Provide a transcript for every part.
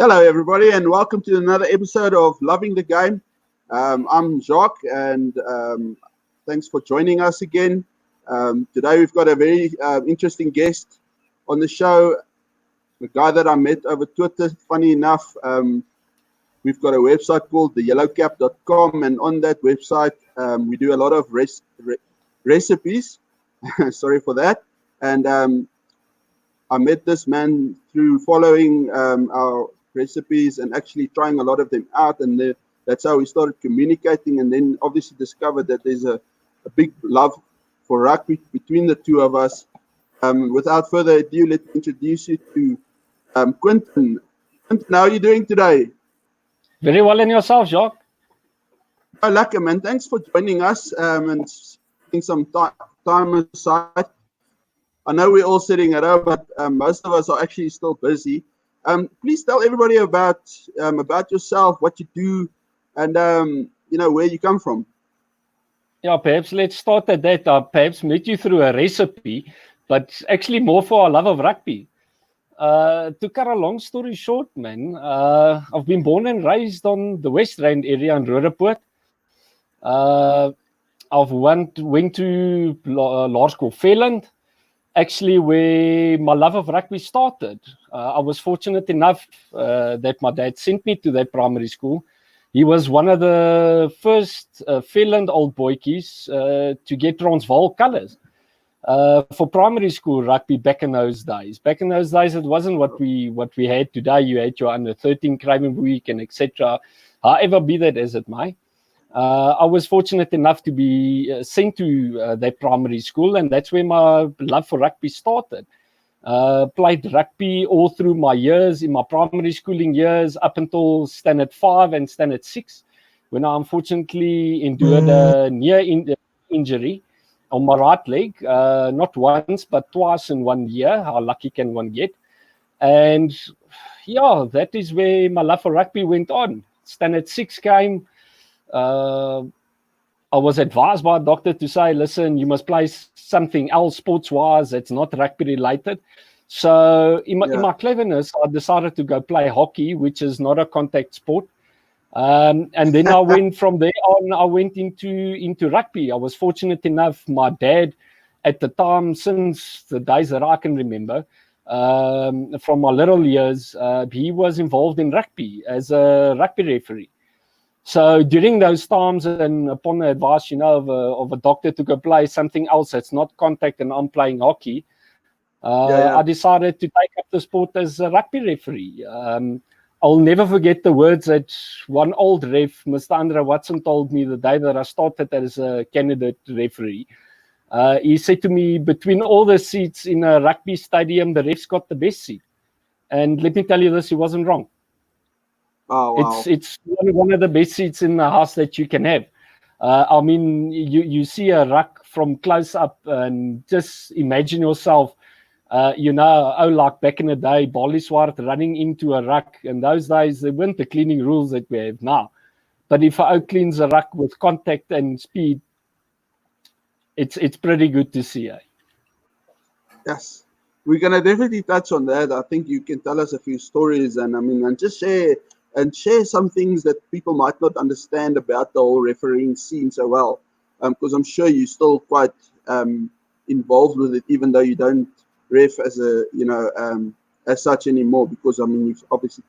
Hello, everybody, and welcome to another episode of Loving the Game. I'm Jacques, and thanks for joining us again. Today, we've got a very interesting guest on the show, a guy that I met over Twitter. Funny enough, we've got a website called theyellowcap.com, and on that website, we do a lot of recipes. Sorry for that. And I met this man through following our recipes and actually trying a lot of them out, and that's how we started communicating, and then obviously discovered that there's a big love for rugby between the two of us. Without further ado, let me introduce you to Quentin. Quentin, how are you doing today? Very well, and yourself, Jacques? Oh, lucky, man. Thanks for joining us and taking some time aside. I know we're all sitting at home, but most of us are actually still busy. Please tell everybody about yourself, what you do, and where you come from. Yeah, perhaps let's start at that. Perhaps met you through a recipe, but actually more for our love of rugby. To cut a long story short, man, I've been born and raised on the West Rand area in Roodepoort. I've went to law school Fairland, actually where my love of rugby started. I was fortunate enough that my dad sent me to that primary school. He was one of the first Fairland old boykies to get Transvaal colours for primary school rugby back in those days. Back in those days, it wasn't what we had today. You had your under 13 Craven Week and etc. However, be that as it may. I was fortunate enough to be sent to that primary school, and that's where my love for rugby started. Played rugby all through my years, in my primary schooling years, up until Standard 5 and Standard 6, when I unfortunately endured a near injury on my right leg, not once, but twice in 1 year. How lucky can one get? And yeah, that is where my love for rugby went on. Standard 6 came. I was advised by a doctor to say, listen, you must play something else sports-wise that's not rugby-related. So in my cleverness, I decided to go play hockey, which is not a contact sport. And then I went from there on, I went into rugby. I was fortunate enough, my dad at the time, since the days that I can remember, from my little years, he was involved in rugby as a rugby referee. So during those times, and upon the advice, of a doctor to go play something else that's not contact, and I'm playing hockey, I decided to take up the sport as a rugby referee. I'll never forget the words that one old ref, Mr. Andre Watson, told me the day that I started as a candidate referee. He said to me, between all the seats in a rugby stadium, the ref's got the best seat. And let me tell you this, he wasn't wrong. Oh, wow. It's one of the best seats in the house that you can have. I mean, you see a ruck from close up, and just imagine yourself, like back in the day, Bali Swart running into a ruck. In those days, there weren't the cleaning rules that we have now. But if a cleans a ruck with contact and speed, it's pretty good to see. Yes, we're gonna definitely touch on that. I think you can tell us a few stories, and just share some things that people might not understand about the whole refereeing scene so well. Because I'm sure you're still quite involved with it, even though you don't ref as as such anymore. Because you've obviously,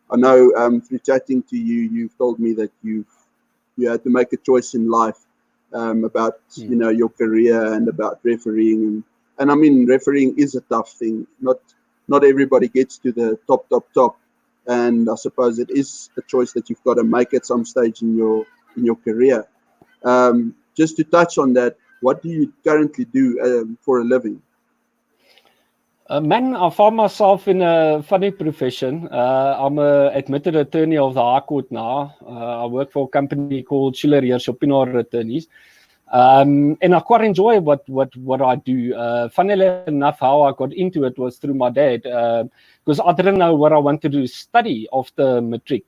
I know through chatting to you, you've told me that you had to make a choice in life about your career and about refereeing, and refereeing is a tough thing. Not everybody gets to the top. And I suppose it is a choice that you've got to make at some stage in your career. Just to touch on that, what do you currently do for a living? Man, I find myself in a funny profession. I'm an admitted attorney of the High Court now. I work for a company called Schiller Pinaar Attorneys. And I quite enjoy what I do. Funnily enough, how I got into it was through my dad, because I didn't know what I wanted to study after matric.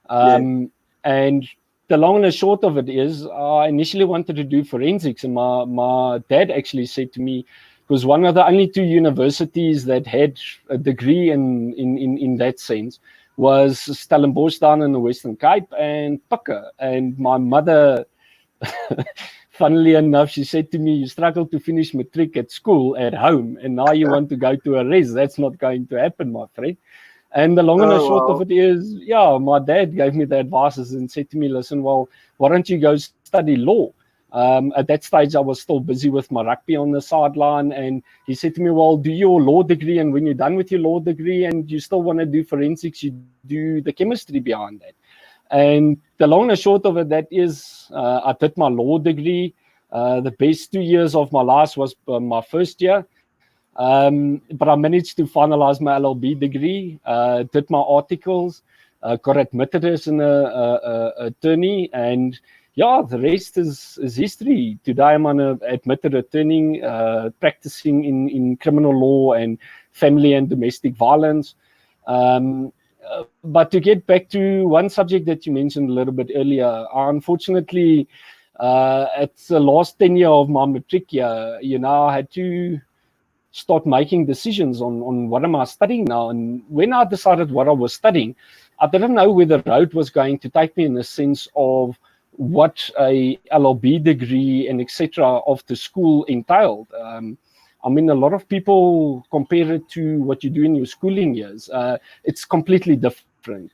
And the long and the short of it is, I initially wanted to do forensics, and my dad actually said to me, it was one of the only two universities that had a degree in that sense, was Stellenbosch down in the Western Cape and Picker. And my mother, funnily enough, she said to me, you struggled to finish matric at school, at home, and now you want to go to a res. That's not going to happen, my friend. And the long and the short of it is, my dad gave me the advices and said to me, listen, well, why don't you go study law? At that stage, I was still busy with my rugby on the sideline. And he said to me, well, do your law degree. And when you're done with your law degree and you still want to do forensics, you do the chemistry behind that. And the long and short of it, that is, I did my law degree. The best 2 years of my life was my first year. But I managed to finalize my LLB degree, did my articles, got admitted as an attorney, and the rest is history. Today I'm an admitted attorney, practicing in criminal law and family and domestic violence. But to get back to one subject that you mentioned a little bit earlier, unfortunately, at the last 10 year of my matric year, I had to start making decisions on what am I studying now. And when I decided what I was studying, I didn't know where the road was going to take me in the sense of what a LLB degree and etc. of the school entailed. I mean, a lot of people compare it to what you do in your schooling years. It's completely different.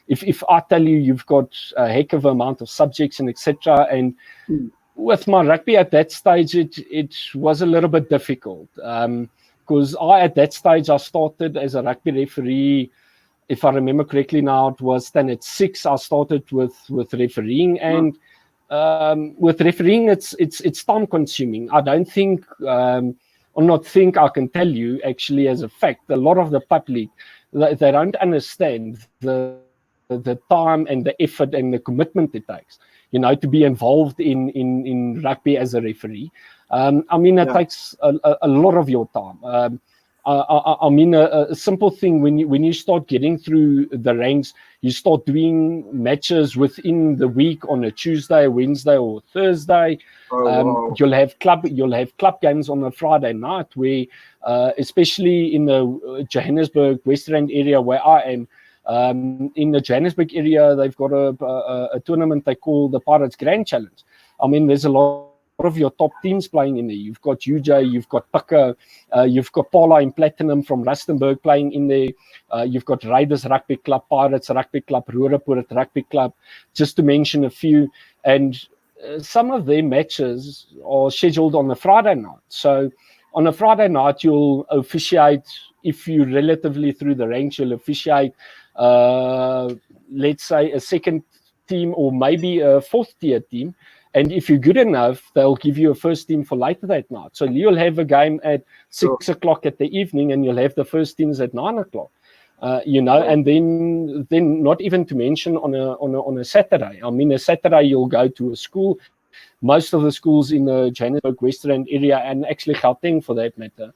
If I tell you you've got a heck of an amount of subjects and etc. and with my rugby at that stage, it was a little bit difficult because at that stage I started as a rugby referee. If I remember correctly now, it was then at 6 I started with refereeing, and with refereeing it's time consuming. I don't think or not think, I can tell you actually as a fact, a lot of the public, they don't understand the time and the effort and the commitment it takes, to be involved in rugby as a referee. I mean, it takes a lot of your time. I mean, a simple thing, when you start getting through the ranks, you start doing matches within the week on a Tuesday, Wednesday, or Thursday. You'll have club games on a Friday night, where, especially in the Johannesburg, West Rand area where I am, in the Johannesburg area, they've got a tournament they call the Pirates Grand Challenge. I mean, there's a lot of your top teams playing in there. You've got UJ, you've got Picker, you've got Paula in Platinum from Rustenburg playing in there. You've got Raiders Rugby Club, Pirates Rugby Club, Roodepoort Rugby Club, just to mention a few. And some of their matches are scheduled on a Friday night. So on a Friday night, you'll officiate, if you're relatively through the ranks, you'll officiate, let's say, a second team or maybe a fourth tier team. And if you're good enough, they'll give you a first team for later that night. So you'll have a game at 6 o'clock at the evening, and you'll have the first teams at 9 o'clock. And then not even to mention on a Saturday. I mean, a Saturday you'll go to a school. Most of the schools in the Johannesburg West Rand area, and actually Gauteng for that matter,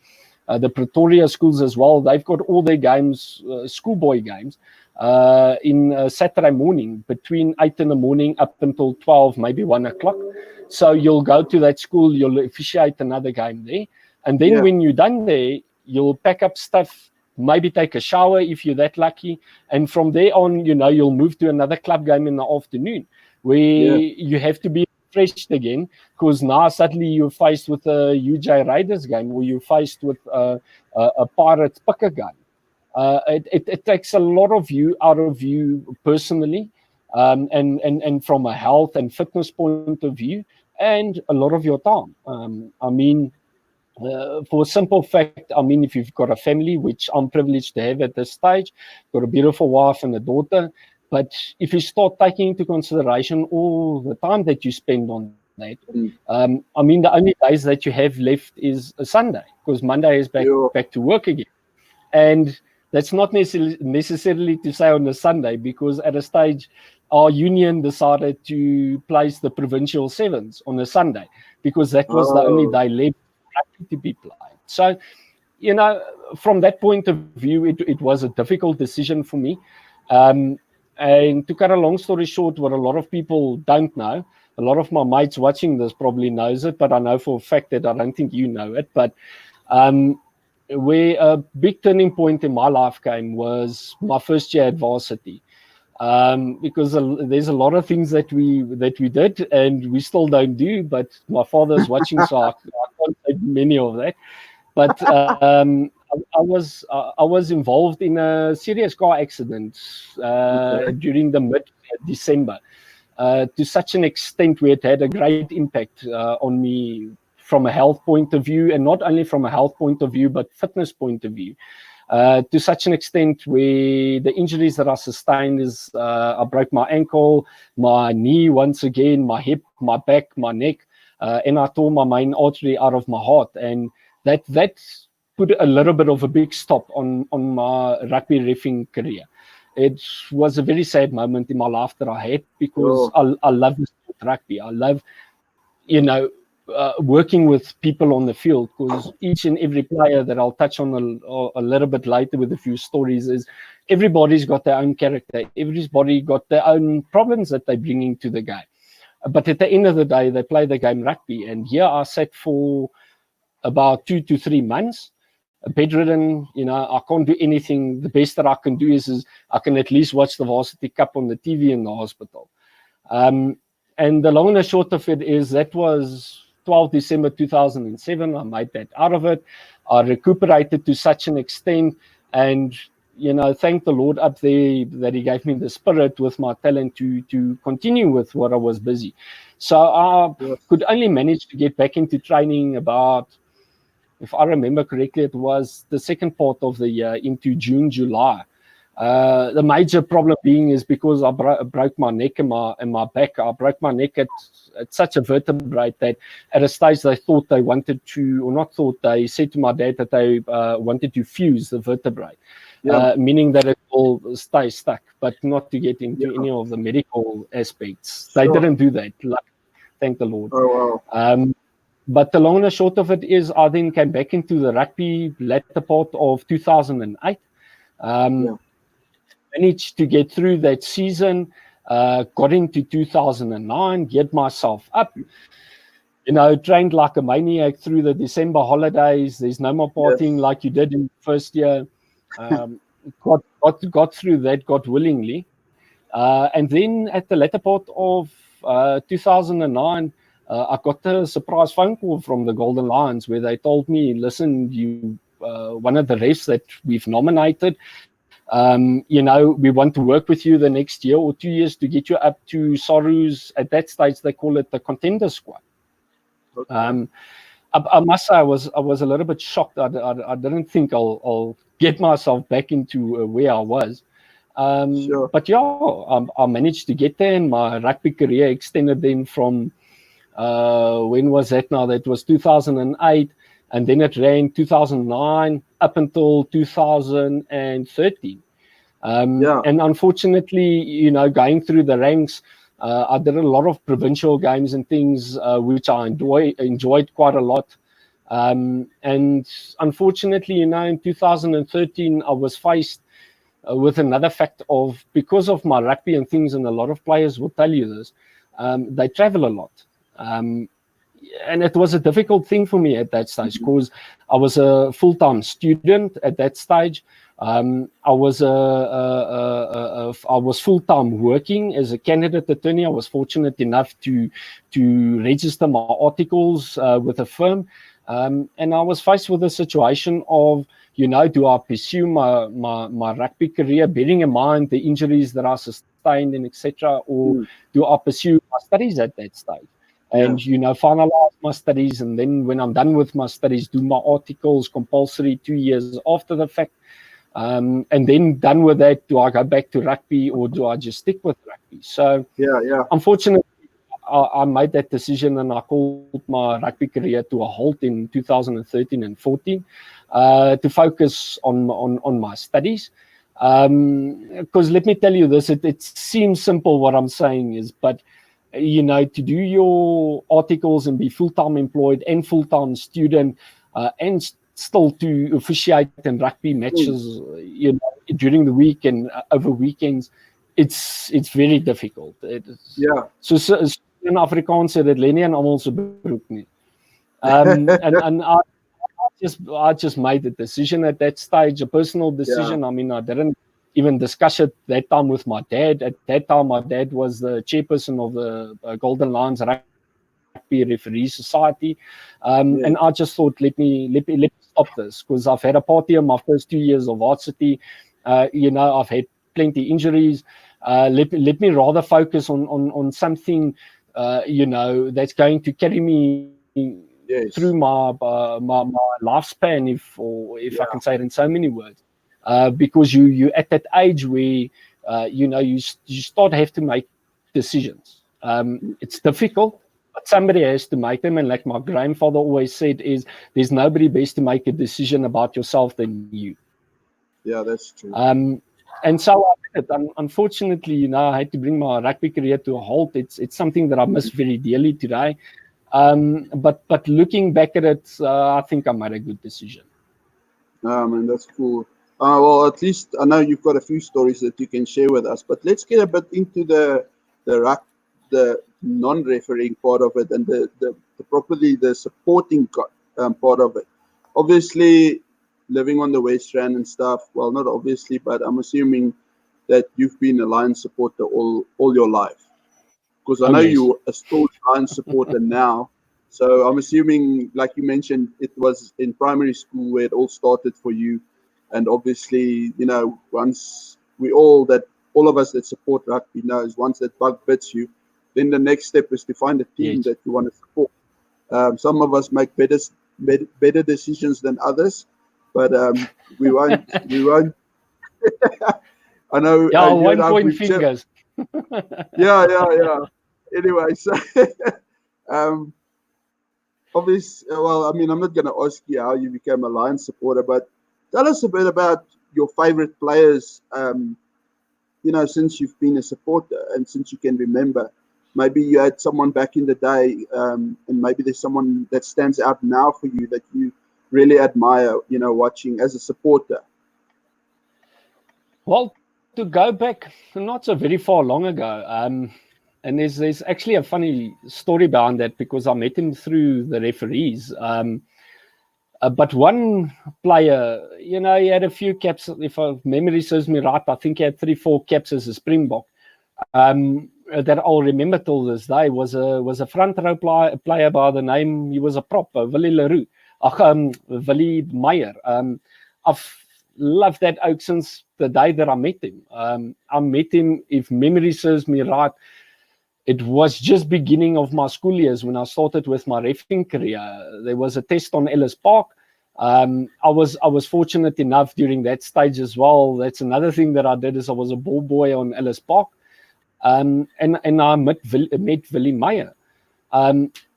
the Pretoria schools as well, they've got all their games, schoolboy games, in Saturday morning, between 8 in the morning up until 12, maybe 1 o'clock. So you'll go to that school, you'll officiate another game there. And then when you're done there, you'll pack up stuff, maybe take a shower if you're that lucky. And from there on, you'll move to another club game in the afternoon, where you have to be refreshed again, because now suddenly you're faced with a UJ Raiders game, or you're faced with a Pirates Picker game. It takes a lot of you out of you personally, and from a health and fitness point of view, and a lot of your time. I mean, for a simple fact, I mean, if you've got a family, which I'm privileged to have at this stage, got a beautiful wife and a daughter, but if you start taking into consideration all the time that you spend on that, I mean, the only days that you have left is a Sunday, because Monday is back to work again. And that's not necessarily to say on a Sunday, because at a stage, our union decided to place the provincial sevens on a Sunday, because that was the only day left to be played. So, from that point of view, it was a difficult decision for me. And to cut a long story short, what a lot of people don't know, a lot of my mates watching this probably knows it, but I know for a fact that I don't think you know it. But where a big turning point in my life came was my first year at varsity. Because there's a lot of things that we did and we still don't do, but my father's watching, so I can't say many of that. But I was involved in a serious car accident during the mid-December, to such an extent where it had a great impact on me from a health point of view, and not only from a health point of view, but fitness point of view. To such an extent where the injuries that I sustained is I broke my ankle, my knee once again, my hip, my back, my neck, and I tore my main artery out of my heart. And that put a little bit of a big stop on my rugby reffing career. It was a very sad moment in my life that I had, because I love the sport rugby. I love, working with people on the field, because each and every player that I'll touch on a little bit later with a few stories is everybody's got their own character. Everybody got their own problems that they're bringing to the game. But at the end of the day, they play the game rugby. And here I sat for about 2 to 3 months, bedridden. I can't do anything. The best that I can do is I can at least watch the Varsity Cup on the TV in the hospital. And the long and the short of it is that was 12 December 2007. I made that out of it. I recuperated to such an extent, and thank the Lord up there that He gave me the spirit with my talent to continue with what I was busy. So I could only manage to get back into training about, if I remember correctly, it was the second part of the year, into June, July. The major problem being is because I broke my neck and my back. I broke my neck at such a vertebrae that at a stage they thought they wanted to, or not thought, they said to my dad that they wanted to fuse the vertebrae, meaning that it will stay stuck, but not to get into any of the medical aspects. They didn't do that, thank the Lord. Oh, wow. But the long and the short of it is I then came back into the rugby latter part of 2008. Managed to get through that season, got into 2009, get myself up, trained like a maniac through the December holidays. There's no more partying like you did in the first year. Got through that, got willingly. And then at the latter part of 2009, I got a surprise phone call from the Golden Lions where they told me, listen, you one of the refs that we've nominated, we want to work with you the next year or 2 years to get you up to Saru's. At that stage, they call it the contender squad. Okay. I must say I was a little bit shocked. I didn't think I'll get myself back into where I was. But I managed to get there, and my rugby career extended then from when was that now? That was 2008. And then it ran 2009 up until 2013. And unfortunately, going through the ranks, I did a lot of provincial games and things, which I enjoyed quite a lot. And unfortunately, in 2013, I was faced with another fact of, because of my rugby and things, and a lot of players will tell you this, they travel a lot. And it was a difficult thing for me at that stage, because I was a full-time student at that stage. I was full-time working as a candidate attorney. I was fortunate enough to register my articles with a firm, and I was faced with a situation of, do I pursue my rugby career, bearing in mind the injuries that I sustained and etc., or do I pursue my studies at that stage? And, finalize my studies. And then when I'm done with my studies, do my articles compulsory 2 years after the fact. And then done with that, do I go back to rugby or do I just stick with rugby? So, unfortunately, I made that decision, and I called my rugby career to a halt in 2013 and 14 to focus on my studies. Because let me tell you this, it seems simple what I'm saying is, but to do your articles and be full-time employed and full-time student, and still to officiate in rugby matches, during the week and over weekends, it's very difficult. So in Afrikaans sê dit lê nie in almal se broek nie. And I I just made the decision at that stage, a personal decision. I mean, I didn't even discuss it that time with my dad. At that time, my dad was the chairperson of the Golden Lions Rugby Referee Society, and I just thought, let me stop this, because I've had a party in my first 2 years of varsity. I've had plenty injuries. Let me rather focus on something, that's going to carry me through my lifespan, if I can say it in so many words. Because you at that age where you start have to make decisions. It's difficult, but somebody has to make them. And like my grandfather always said, is there's nobody best to make a decision about yourself than you. Yeah, that's true. And so I did it. Unfortunately, I had to bring my rugby career to a halt. It's something that I miss very dearly today. But looking back at it, I think I made a good decision. Man, that's cool. Well, at least I know you've got a few stories that you can share with us. But let's get a bit into the non-refereeing part of it, and the supporting part of it. Obviously, living on the West Rand and stuff. Well, not obviously, but I'm assuming that you've been a Lions supporter all your life, because I know you're a staunch Lions supporter now. So I'm assuming, like you mentioned, it was in primary school where it all started for you. And obviously, once all of us that support rugby knows, once that bug bits you, then the next step is to find a team that you want to support. Some of us make better decisions than others, but we won't. I know. Yeah, 1 point fingers. Yeah. Anyway, so obviously, well, I mean, I'm not going to ask you how you became a Lions supporter, but tell us a bit about your favorite players, since you've been a supporter and since you can remember. Maybe you had someone back in the day, and maybe there's someone that stands out now for you that you really admire, watching as a supporter. Well, to go back not so very far long ago, and there's actually a funny story behind that, because I met him through the referees. But one player, he had a few caps. If memory serves me right, I think he had 3-4 caps as a Springbok. That I'll remember till this day was a front row player by the name. He was a prop, Willie Leroux, Willie Meyer. I've loved that oak since the day that I met him. I met him, if memory serves me right, it was just beginning of my school years when I started with my refereeing career. There was a test on Ellis Park. I was fortunate enough during that stage as well. That's another thing that I did, is I was a ball boy on Ellis Park. And I met Willie Meyer.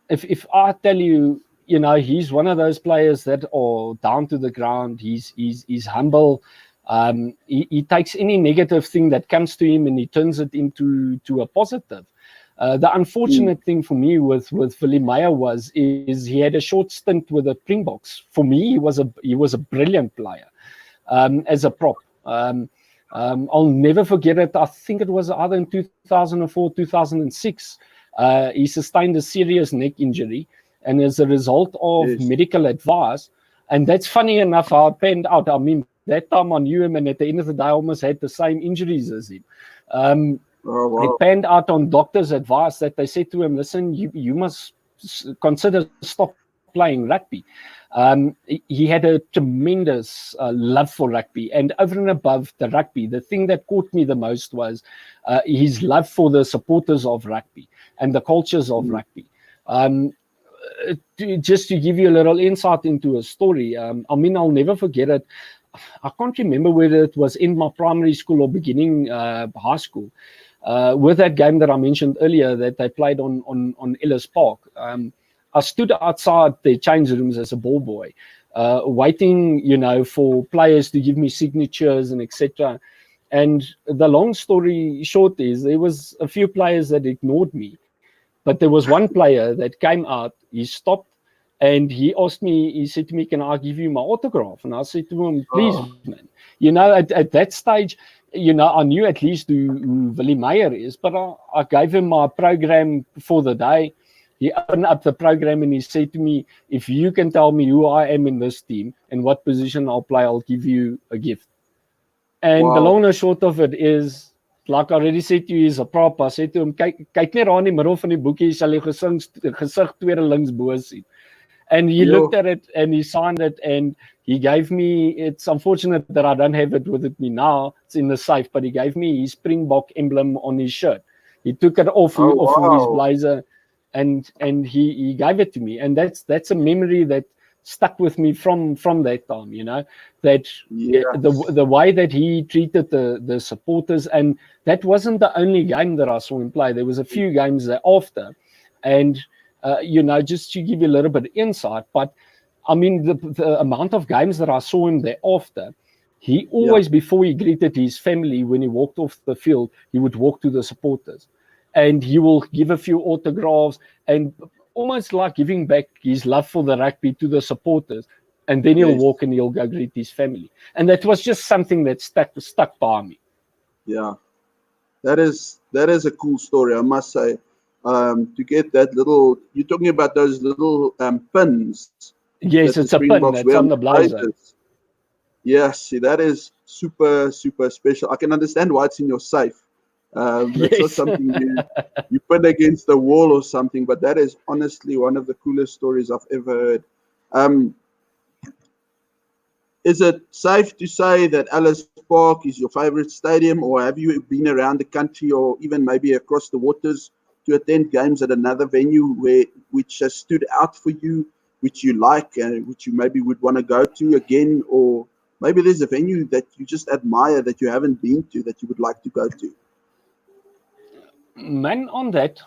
If I tell you, he's one of those players that are down to the ground. He's humble. He takes any negative thing that comes to him and he turns it into a positive. The unfortunate thing for me with Willie Meyer is he had a short stint with the Springboks. For me, he was a brilliant player as a prop. I'll never forget it. I think it was either in 2004, 2006. He sustained a serious neck injury, and as a result of medical advice, and that's funny enough how it panned out. I mean, that time I knew him, and at the end of the day, I almost had the same injuries as him. It panned out on doctors' advice that they said to him, listen, you must consider stop playing rugby. He had a tremendous love for rugby, and over and above the rugby, the thing that caught me the most was his love for the supporters of rugby and the cultures of rugby. Just to give you a little insight into a story, I'll never forget it. I can't remember whether it was in my primary school or beginning high school, with that game that I mentioned earlier that they played on Ellis Park. I stood outside the change rooms as a ball boy, waiting, for players to give me signatures and etc. And the long story short is there was a few players that ignored me, but there was one player that came out. He stopped and he asked me. He said to me, "Can I give you my autograph?" And I said to him, "Please, man." At that stage, I knew at least who Willie Meyer is, but I gave him my program for the day. he opened up the program and he said to me, if you can tell me who I am in this team and what position I'll play, I'll give you a gift. And the long and short of it is, like I already said to you, he's a prop. I said to him, kyk net daar in die middel van die boekie, sal jy gesig tweede links bo sien. And he looked at it and he signed it and he gave me, it's unfortunate that I don't have it with me now, it's in the safe, but he gave me his Springbok emblem on his shirt. He took it off of his blazer and he gave it to me. And that's a memory that stuck with me from that time, you know, that the way that he treated the supporters. And that wasn't the only game that I saw him play. There was a few games thereafter. And you know, just to give you a little bit of insight, but I mean, the amount of games that I saw him thereafter, he always, before he greeted his family, when he walked off the field, he would walk to the supporters and he will give a few autographs and almost like giving back his love for the rugby to the supporters. And then he'll walk and he'll go greet his family. And that was just something that stuck by me. Yeah, that is a cool story, I must say. To get that little, you're talking about those little pins. Yes, it's a pin that's on the blazer. Yes, see, that is super, super special. I can understand why it's in your safe. It's not something you put against the wall or something, but that is honestly one of the coolest stories I've ever heard. Is it safe to say that Ellis Park is your favorite stadium, or have you been around the country or even maybe across the waters to attend games at another venue which has stood out for you, which you like and which you maybe would want to go to again, or maybe there's a venue that you just admire that you haven't been to that you would like to go to? Man, on that,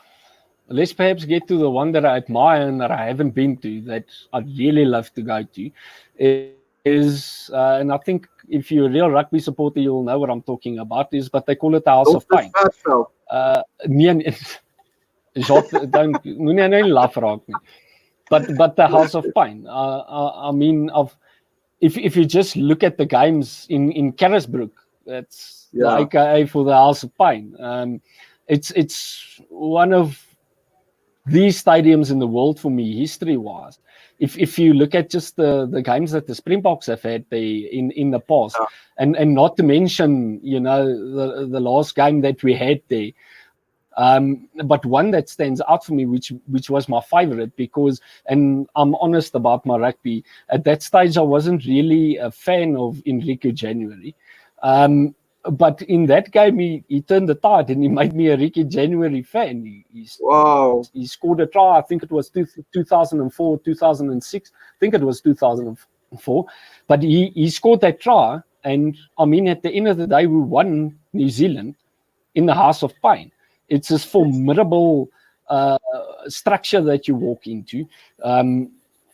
let's perhaps get to the one that I admire and that I haven't been to that I'd really love to go to. And I think if you're a real rugby supporter, you'll know what I'm talking about, but they call it the House of Pain. Moenie nou laugh raak nie. But the House of Pain. I mean, if you just look at the games in Carisbrook, that's the AKA for the House of Pain. It's one of these stadiums in the world for me, history-wise. If you look at just the games that the Springboks have had there in the past, and not to mention, you know, the last game that we had there. But one that stands out for me, which was my favorite, because, and I'm honest about my rugby, at that stage I wasn't really a fan of Enrique January. But in that game, he turned the tide and he made me a Ricky January fan. He scored a try. I think it was 2004, 2006. I think it was 2004. But he scored that try. And I mean, at the end of the day, we won New Zealand in the House of Pain. It's this formidable structure that you walk into.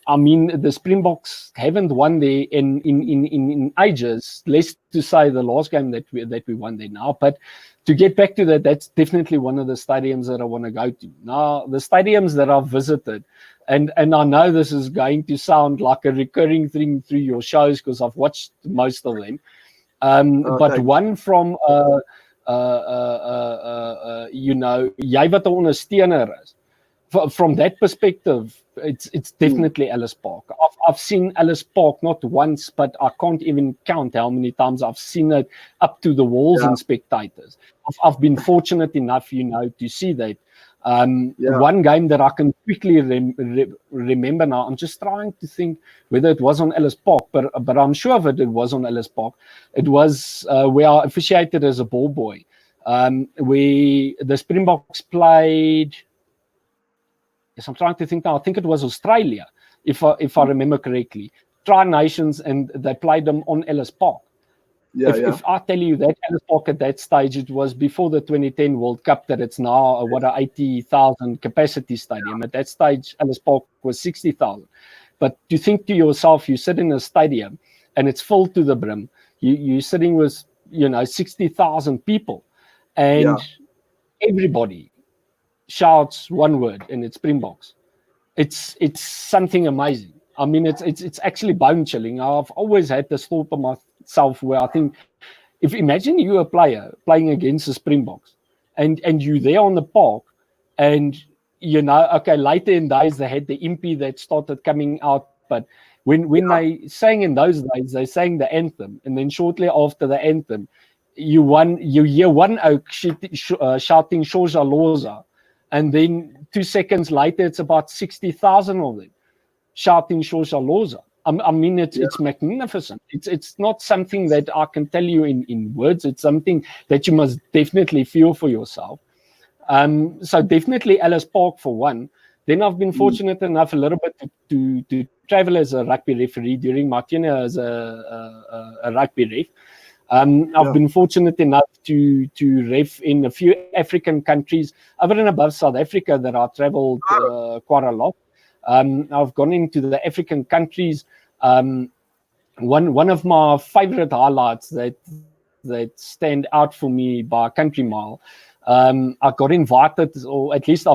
I mean, the Springboks haven't won there in ages. Less to say the last game that we won there now. But to get back to that, that's definitely one of the stadiums that I want to go to. Now, the stadiums that I've visited, and I know this is going to sound like a recurring thing through your shows because I've watched most of them. But one from you know, jy wat 'n ondersteuner is. From that perspective, it's definitely Ellis Park. I've seen Ellis Park not once, but I can't even count how many times I've seen it up to the walls and spectators. I've been fortunate enough, you know, to see that. One game that I can quickly remember now, I'm just trying to think whether it was on Ellis Park, but I'm sure of it was on Ellis Park. It was where I officiated as a ball boy, where the Springboks played. Yes, I'm trying to think now. I think it was Australia, if I remember correctly. Tri-Nations, and they played them on Ellis Park. If I tell you that Ellis Park at that stage, it was before the 2010 World Cup, that it's now an 80,000 capacity stadium. At that stage, Ellis Park was 60,000. But you think to yourself, you sit in a stadium and it's full to the brim. You're sitting with, you know, 60,000 people, and everybody shouts one word, and it's Springboks. It's something amazing. I mean, it's actually bone chilling. I've always had this thought of myself where I think, imagine you're a player playing against the Springboks, and you're there on the park, and you know, okay, later in days they had the impi that started coming out, but when they sang in those days, they sang the anthem, and then shortly after the anthem, you hear one oak shouting Shoja Loza, and then 2 seconds later it's about 60,000 of them shouting Shoja Loza. I mean, it's magnificent. It's not something that I can tell you in words. It's something that you must definitely feel for yourself. So definitely Ellis Park for one. Then I've been fortunate enough a little bit to travel as a rugby referee during my tenure as a rugby ref. I've been fortunate enough to ref in a few African countries, over and above South Africa, that I traveled quite a lot. I've gone into the African countries. One of my favorite highlights that stand out for me by a country mile. I got invited, or at least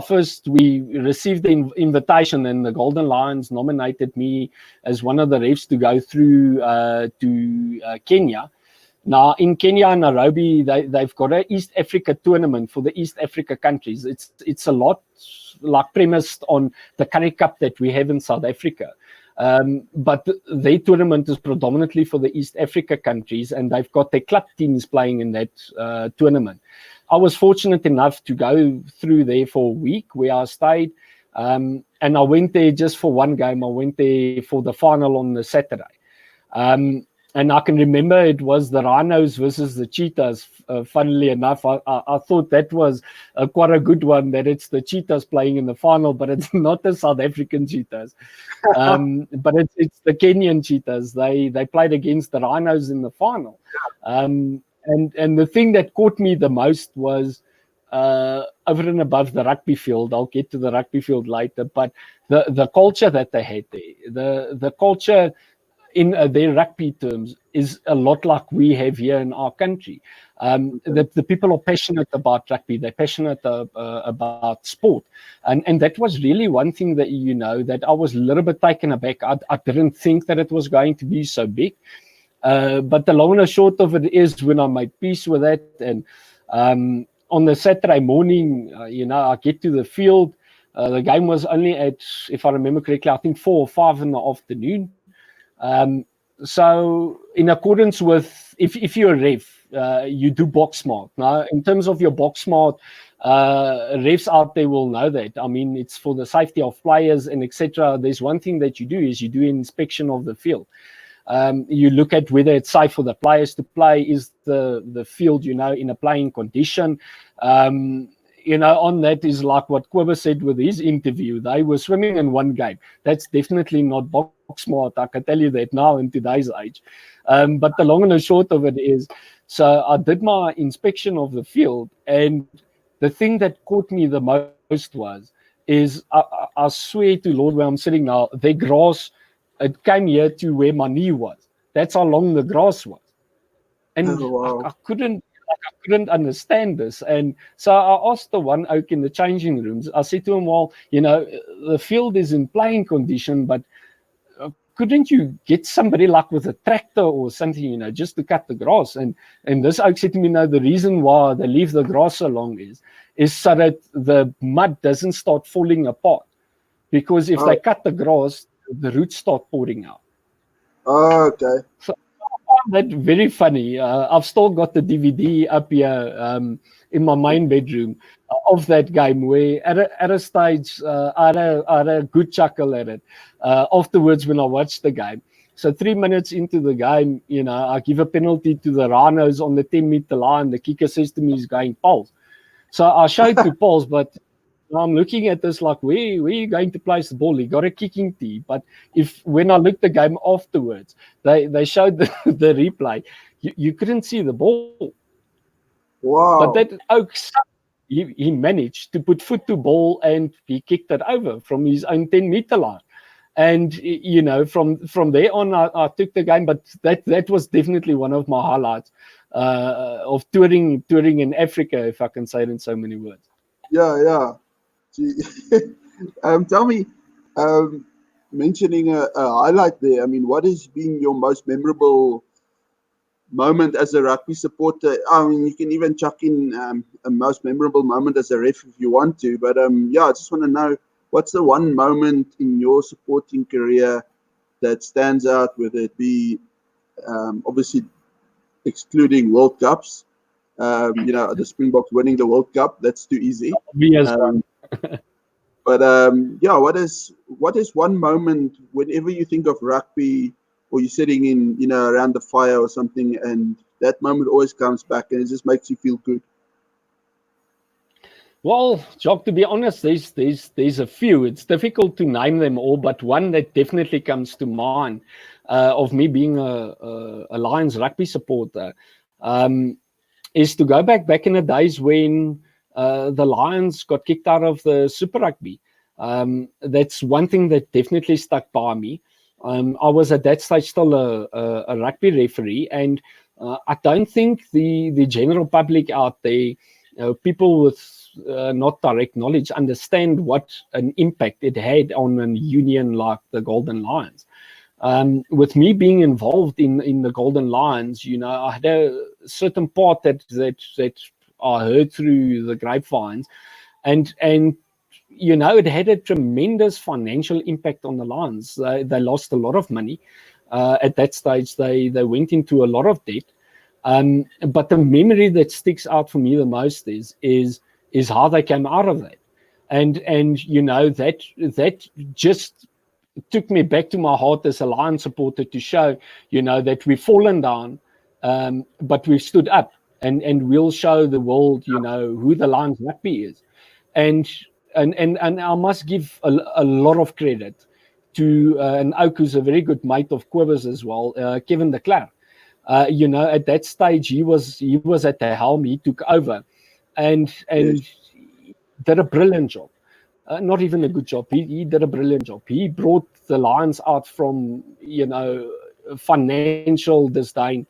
we received the invitation, and the Golden Lions nominated me as one of the refs to go through to Kenya. Now, in Kenya and Nairobi, they've got an East Africa tournament for the East Africa countries. It's a lot like premised on the Currie Cup that we have in South Africa. But their tournament is predominantly for the East Africa countries, and they've got their club teams playing in that tournament. I was fortunate enough to go through there for a week where I stayed, and I went there just for one game. I went there for the final on the Saturday. And I can remember it was the Rhinos versus the Cheetahs. Funnily enough, I thought that was quite a good one, that it's the Cheetahs playing in the final, but it's not the South African Cheetahs. But it's the Kenyan Cheetahs. They played against the Rhinos in the final. And the thing that caught me the most was over and above the rugby field. I'll get to the rugby field later, but the culture that they had there, the culture in their rugby terms is a lot like we have here in our country. The people are passionate about rugby. They're passionate about sport. And that was really one thing that, you know, that I was a little bit taken aback. I didn't think that it was going to be so big. But the long and short of it is, when I made peace with that, and on the Saturday morning, you know, I get to the field. The game was only at, if I remember correctly, I think 4 or 5 in the afternoon. So in accordance with, if you're a ref, you do box smart. Now, in terms of your box smart, refs out there will know that. I mean, it's for the safety of players and etc. There's one thing that you do is you do an inspection of the field. You look at whether it's safe for the players to play. Is the field, you know, in a playing condition? You know, on that is like what Quibber said with his interview. They were swimming in one game. That's definitely not box smart. I can tell you that now in today's age. But the long and the short of it is, so I did my inspection of the field, and the thing that caught me the most is I swear to Lord, where I'm sitting now, the grass, it came here to where my knee was. That's how long the grass was. And I couldn't understand this. And so I asked the one oak in the changing rooms, I said to him, well, you know, the field is in playing condition, but couldn't you get somebody like with a tractor or something, you know, just to cut the grass? And this oak said to me, no, the reason why they leave the grass so long is so that the mud doesn't start falling apart. Because if they cut the grass, the roots start pouring out. Oh, okay. So I found that very funny. I've still got the DVD up here in my main bedroom of that game, where at a stage I had a good chuckle at it afterwards when I watched the game. So 3 minutes into the game, you know, I give a penalty to the Rhinos on the 10-meter line. The kicker says to me, he's going Pauls. So I showed to Pauls, but I'm looking at this like, where are you going to place the ball? He got a kicking tee. But when I looked the game afterwards, they showed the replay. You couldn't see the ball. Wow. But that Oak, he managed to put foot to ball, and he kicked it over from his own 10-meter line. And, you know, from there on, I took the game. But that was definitely one of my highlights of touring in Africa, if I can say it in so many words. Yeah. Tell me, mentioning a highlight there, I mean, what has been your most memorable moment as a rugby supporter? I mean, you can even chuck in a most memorable moment as a ref if you want to. But yeah, I just want to know, what's the one moment in your supporting career that stands out, whether it be obviously excluding World Cups, the Springboks winning the World Cup, that's too easy. But yeah, what is one moment whenever you think of rugby, or you're sitting in, around the fire or something, and that moment always comes back and it just makes you feel good? Well, Jock, to be honest, there's a few. It's difficult to name them all, but one that definitely comes to mind of me being a Lions rugby supporter is to go back in the days when the Lions got kicked out of the Super Rugby. That's one thing that definitely stuck by me. I was at that stage still a rugby referee, and I don't think the general public out there, people with not direct knowledge, understand what an impact it had on a union like the Golden Lions. With me being involved in the Golden Lions, I had a certain part that I heard through the grapevines, and it had a tremendous financial impact on the Lions. They lost a lot of money at that stage. They went into a lot of debt. But the memory that sticks out for me the most is how they came out of that, and that just took me back to my heart as a Lions supporter, to show that we've fallen down, but we've stood up, and we'll show the world who the Lions rugby is. And I must give a lot of credit to an Oak, who's a very good mate of Quibber's as well, Kevin de Klerk. At that stage he was at the helm. He took over and did a brilliant job. Not even a good job. He did a brilliant job. He brought the Lions out from financial disdain.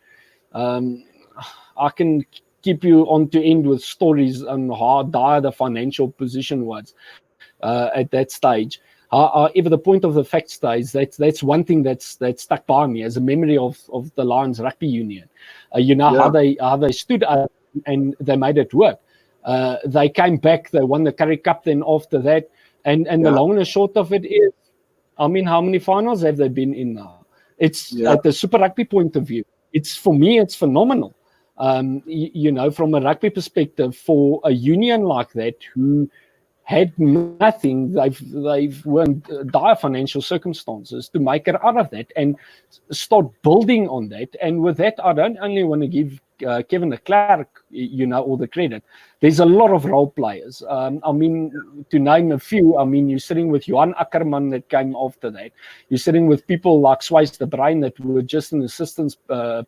I can keep you on to end with stories on how dire the financial position was at that stage. However, the point of the fact stays, that's one thing that's stuck by me as a memory of the Lions Rugby Union. How they stood up and they made it work. They came back, they won the Currie Cup then after that, and the long and the short of it is, I mean, how many finals have they been in now? It's at the Super Rugby point of view, for me it's phenomenal. From a rugby perspective, for a union like that who had nothing, they've were in dire financial circumstances, to make it out of that and start building on that. And with that, I don't only want to give Kevin de Klerk, all the credit. There's a lot of role players. I mean, to name a few, I mean, you're sitting with Johan Ackerman that came after that. You're sitting with people like Swys de Bruin that were just in assistance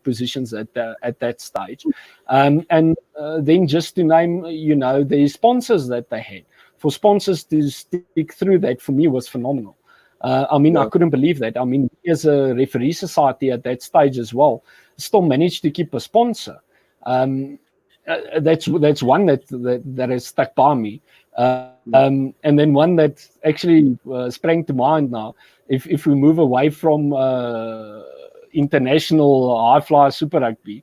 positions at that stage. And then just to name, the sponsors that they had. For sponsors to stick through that, for me, was phenomenal. I couldn't believe that. I mean, as a referee society at that stage as well, still managed to keep a sponsor. That's one that has stuck by me. And then one that actually sprang to mind now. If we move away from international high flyer Super Rugby,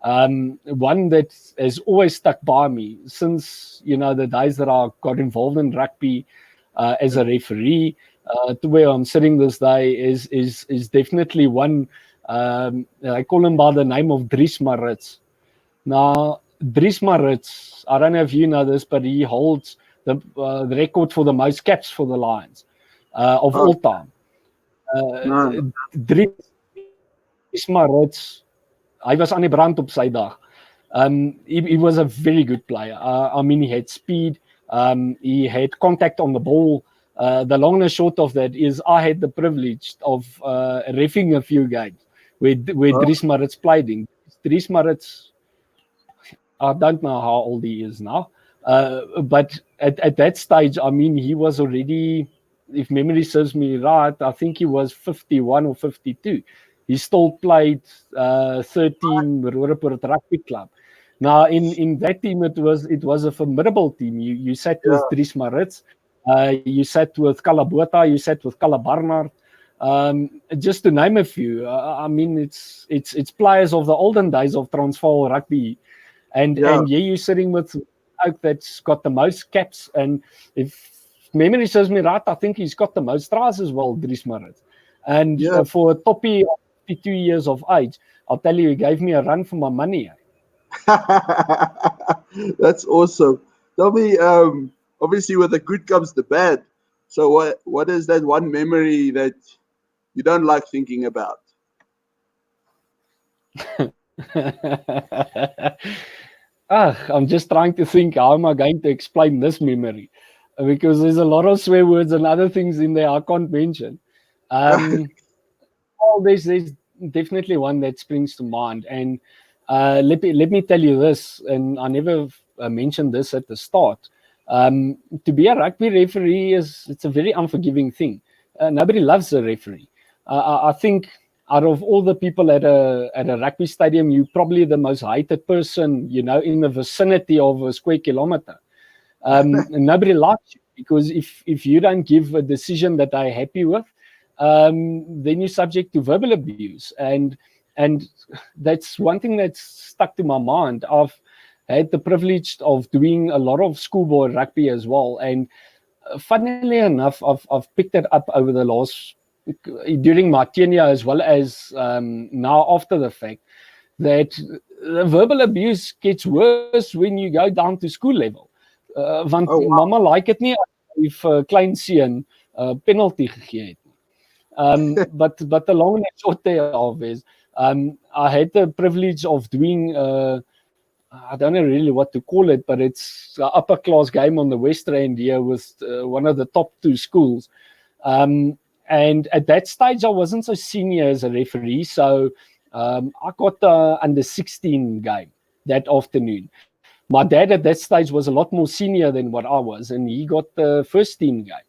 one that has always stuck by me since the days that I got involved in rugby as a referee to where I'm sitting this day is definitely one. I call him by the name of Dries Maritz. Now, Dries Maritz, I don't know if you know this, but he holds the record for the most caps for the Lions of all time. Dries Maritz, hy was aan die brand op sy dag. He was a very good player. I mean, he had speed. He had contact on the ball. The long and short of that is I had the privilege of reffing a few games where Dries Maritz played in. Dries Maritz, I don't know how old he is now, but at that stage, I mean, he was already, if memory serves me right, I think he was 51 or 52. He still played 13 Roodepoort Rugby Club. Now, in that team, it was a formidable team. You sat with Dries Maritz, you sat with Kala Botha, you sat with Kala Barnard. just to name a few. I mean, it's players of the olden days of Transvaal rugby, and here you're sitting with Oak that's got the most caps, and if memory serves me right, I think he's got the most tries as well, Dries Marit. And for a toppie of 52 years of age, I'll tell you, he gave me a run for my money. That's awesome. Tell me, obviously with the good comes the bad. So what is that one memory that you don't like thinking about? I'm just trying to think, how am I going to explain this memory? Because there's a lot of swear words and other things in there I can't mention. There's definitely one that springs to mind. And let me tell you this, and I never mentioned this at the start. To be a rugby referee it's a very unforgiving thing. Nobody loves a referee. I think out of all the people at a rugby stadium, you're probably the most hated person, in the vicinity of a square kilometer. Nobody likes you because if you don't give a decision that they're happy with, then you're subject to verbal abuse, and that's one thing that's stuck to my mind. I've had the privilege of doing a lot of schoolboy rugby as well, and funnily enough, I've picked it up over the last during my tenure as well as now after the fact, that the verbal abuse gets worse when you go down to school level. Want mama like dit nie if klein seun penalty gegee het. But the long and short thereof is I had the privilege of doing I don't know really what to call it, but it's an upper class game on the West Rand here with one of the top two schools. And at that stage, I wasn't so senior as a referee, so I got the under 16 game that afternoon. My dad at that stage was a lot more senior than what I was, and he got the first team game.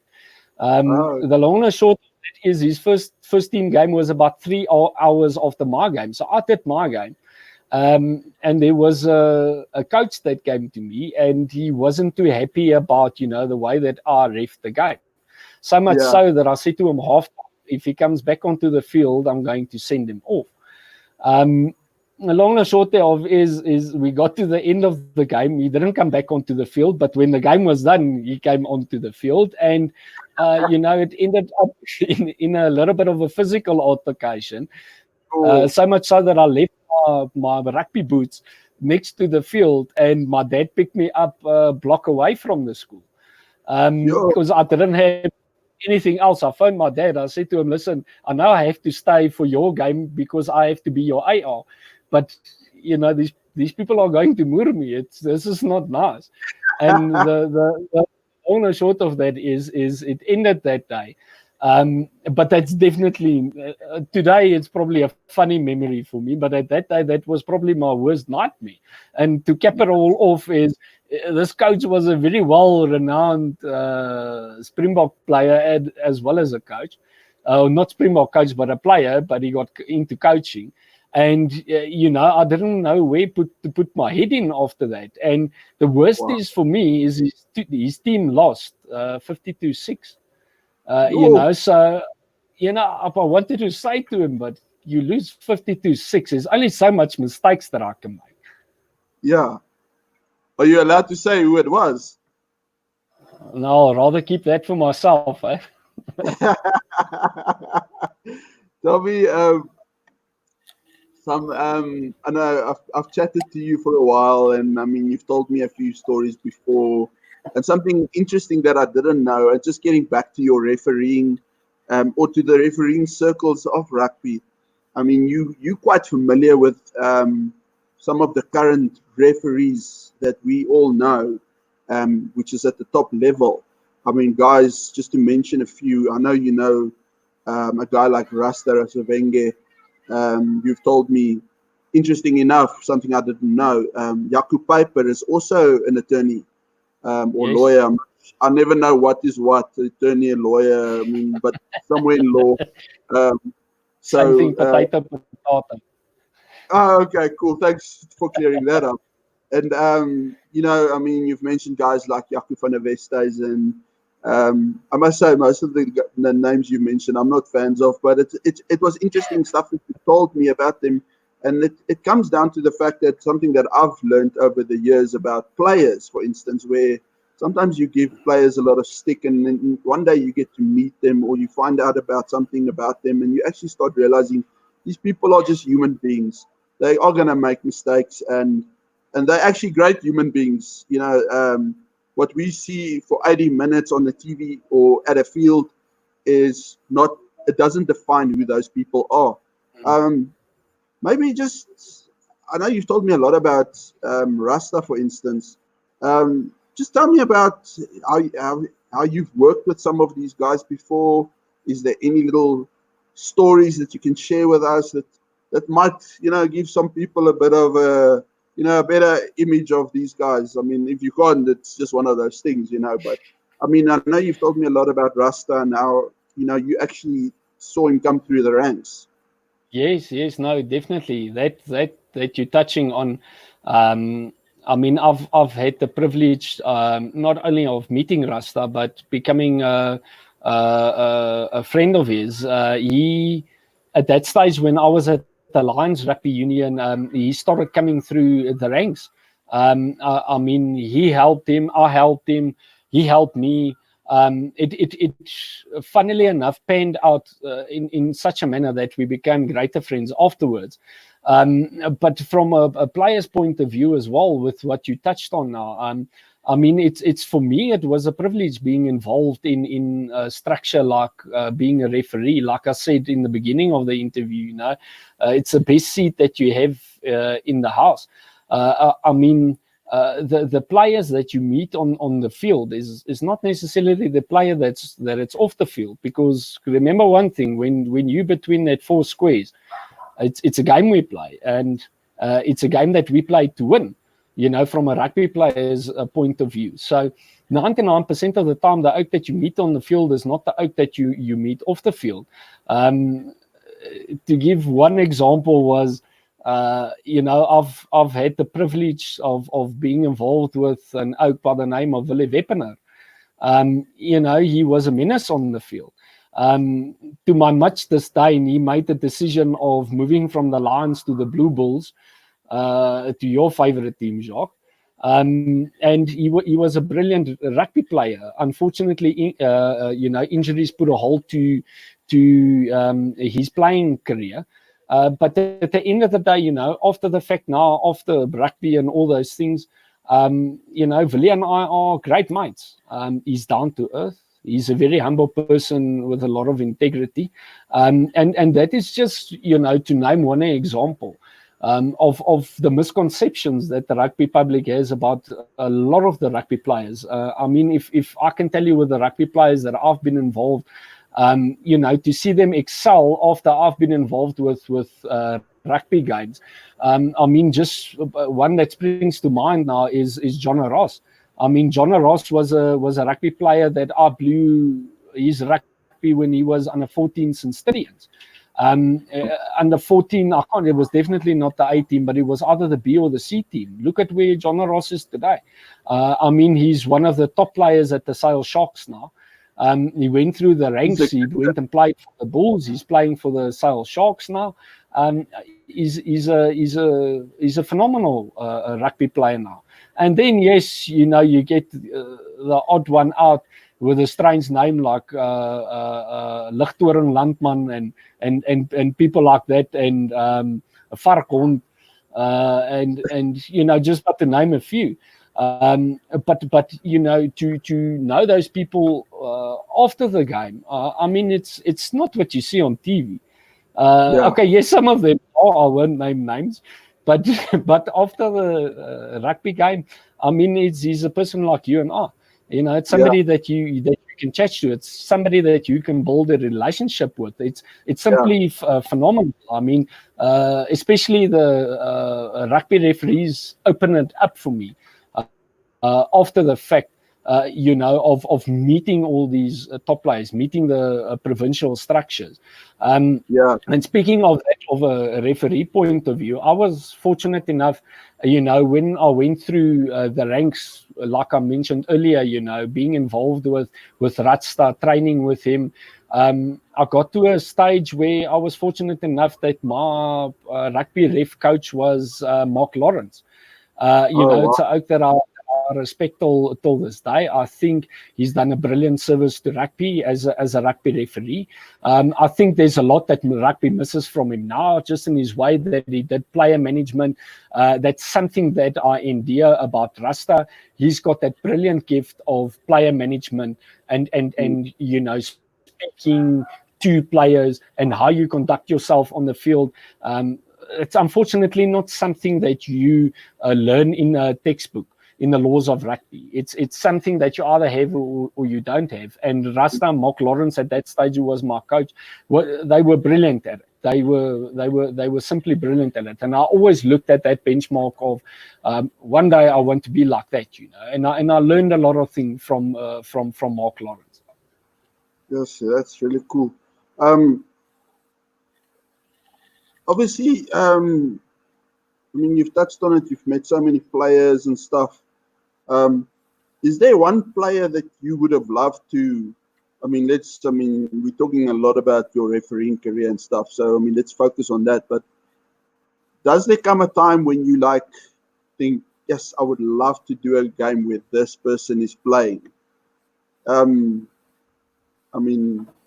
The long and short is his first team game was about 3 hours after my game. So I did my game. And there was a coach that came to me, and he wasn't too happy about, the way that I ref the game. So much so that I said to him if he comes back onto the field, I'm going to send him off. The long and short thereof is we got to the end of the game. He didn't come back onto the field, but when the game was done, he came onto the field, and it ended up in a little bit of a physical altercation. So much so that I left my rugby boots next to the field, and my dad picked me up a block away from the school because I didn't have anything else. I phoned my dad. I said to him, listen, I know I have to stay for your game because I have to be your AR, but these people are going to murder me. This is not nice. And the long and short of that is it ended that day. But that's definitely today it's probably a funny memory for me, but at that day that was probably my worst nightmare. And to cap it all off is this coach was a very well-renowned Springbok player as well as a coach. Not Springbok coach, but a player, but he got into coaching. And, I didn't know where to put my head in after that. And the worst is for me is his team lost 52-6. So, if I wanted to say to him, but you lose 52-6, there's only so much mistakes that I can make. Yeah. Are you allowed to say who it was? No, I'd rather keep that for myself. Tell me, I know I've chatted to you for a while, and I mean, you've told me a few stories before. And something interesting that I didn't know, and just getting back to your refereeing or to the refereeing circles of rugby. I mean, you're quite familiar with some of the current referees that we all know, which is at the top level. I mean, guys, just to mention a few, I know you know a guy like Rasta Rasavenge. You've told me, interesting enough, something I didn't know. Jaco Piper is also an attorney. Or yes. Lawyer. I never know what is what, attorney, lawyer, I mean, but somewhere in law. Same thing, potato. Okay, cool. Thanks for clearing that up. And, I mean, you've mentioned guys like Jaco van Huyssteen I must say, most of the names you mentioned, I'm not fans of, but it was interesting stuff that you told me about them. And it comes down to the fact that something that I've learned over the years about players, for instance, where sometimes you give players a lot of stick, and then one day you get to meet them or you find out about something about them, and you actually start realizing these people are just human beings. They are going to make mistakes, and they're actually great human beings. What we see for 80 minutes on the TV or at a field is not, it doesn't define who those people are. Maybe just, I know you've told me a lot about Rasta, for instance. Just tell me about how you've worked with some of these guys before. Is there any little stories that you can share with us that might, give some people a bit of a better image of these guys? I mean, if you can't, it's just one of those things, But I mean, I know you've told me a lot about Rasta and how, you actually saw him come through the ranks. Yes, no, definitely. That you're touching on. I mean, I've had the privilege not only of meeting Rasta, but becoming a friend of his. He, at that stage when I was at the Lions Rugby Union, he started coming through the ranks. I mean, he helped him, I helped him, he helped me. It funnily enough panned out in such a manner that we became greater friends afterwards. But from a player's point of view as well, with what you touched on now, I mean, it's for me, it was a privilege being involved in structure like being a referee. Like I said in the beginning of the interview, it's the best seat that you have in the house. I mean, the players that you meet on the field is not necessarily the player that it's off the field, because remember one thing, when you between that four squares, it's a game we play, and it's a game that we play to win, from a rugby player's point of view. So 99% of the time, the oak that you meet on the field is not the oak that you meet off the field. To give one example was, I've had the privilege of being involved with an oak by the name of Willie Weppener. He was a menace on the field. To my much disdain, he made the decision of moving from the Lions to the Blue Bulls, to your favorite team, Jacques. And he was a brilliant rugby player. Unfortunately, injuries put a halt to his playing career. But at the end of the day, after the fact now, after rugby and all those things, Willie and I are great mates. He's down to earth. He's a very humble person with a lot of integrity. And that is just, to name one example of the misconceptions that the rugby public has about a lot of the rugby players. I mean, if I can tell you with the rugby players that I've been involved, to see them excel after I've been involved with rugby games. I mean, just one that springs to mind now is John Ross. I mean, John Ross was a rugby player that I blew his rugby when he was under 14 St. Stithians. Under 14, it was definitely not the A team, but it was either the B or the C team. Look at where John Ross is today. I mean, he's one of the top players at the Sale Sharks now. He went through the ranks. He went and played for the Bulls. He's playing for the Sale Sharks now. He's a phenomenal rugby player now. And then yes, you get the odd one out with a strange name like Ligtoring Landman and people like that, and Varkhond, and just but to name a few. But to know those people after the game, I mean, it's not what you see on TV. Okay, yes, some of them I won't name names, but after the rugby game, I mean, he's a person like you and I. It's somebody that you can chat to. It's somebody that you can build a relationship with. It's simply phenomenal. I mean, especially the rugby referees open it up for me. After the fact, of meeting all these top players, meeting the provincial structures. And speaking of that, of a referee point of view, I was fortunate enough, when I went through the ranks like I mentioned earlier, being involved with Ratsta, training with him. I got to a stage where I was fortunate enough that my rugby ref coach was Mark Lawrence. It's an oak that I respect till this day. I think he's done a brilliant service to rugby as a rugby referee. I think there's a lot that rugby misses from him now, just in his way that he did player management. That's something that I endear about Rasta. He's got that brilliant gift of player management and speaking to players and how you conduct yourself on the field. It's unfortunately not something that you learn in a textbook, in the laws of rugby. It's something that you either have or you don't have. And Rasta, Mark Lawrence at that stage, who was my coach, they were brilliant at it. They were simply brilliant at it. And I always looked at that benchmark of one day I want to be like that, And I learned a lot of things from Mark Lawrence. Yes, that's really cool. Obviously, you've touched on it. You've met so many players and stuff. Is there one player that you would have loved to? We're talking a lot about your refereeing career and stuff. So, let's focus on that. But does there come a time when you think, yes, I would love to do a game where this person is playing?